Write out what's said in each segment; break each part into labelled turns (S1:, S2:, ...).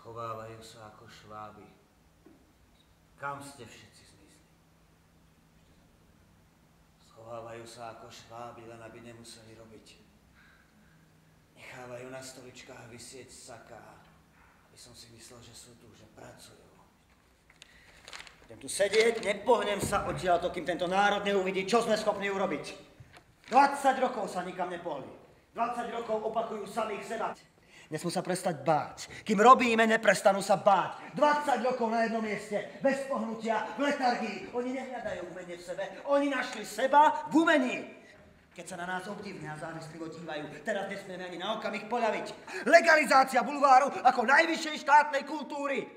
S1: Schovávajú sa ako šváby. Kam ste všetci zmizli? Schovávajú sa ako šváby, len aby nemuseli robiť. Nechávajú na stoličkách visieť saká, aby som si myslel, že sú tu, že pracujú. Budem tu sedieť, nepohnem sa odtiaľto, kým tento národ neuvidí, čo sme schopní urobiť. 20 rokov sa nikam nepohli. 20 rokov opakujú samých seba. Nesmú sa prestať báť. Kým robíme, neprestanú sa báť. 20 rokov na jednom mieste, bez pohnutia, v letargii. Oni nehľadajú umenie v sebe, oni našli seba v umení. Keď sa na nás obdivne a závislivo dívajú, teraz nesmieme ani na okamih poľaviť. Legalizácia bulváru ako najvyššej štátnej kultúry.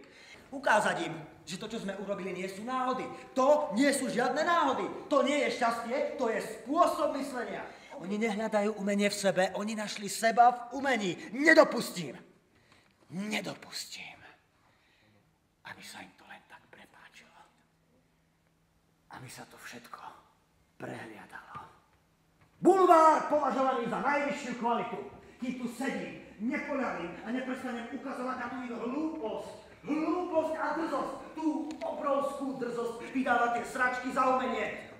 S1: Ukázať im, že to, čo sme urobili, nie sú náhody. To nie sú žiadne náhody. To nie je šťastie, to je spôsob myslenia. Oni nehľadajú umenie v sebe, oni našli seba v umení. Nedopustím, aby sa im to len tak prepáčilo. Aby sa to všetko prehliadalo. Bulvár považovaný za najvyššiu kvalitu. Kým tu sedím, nepoľavím a neprestanem ukazovať na tú hlúposť a drzosť. Tú obrovskú drzosť vydávať tie sračky za umenie.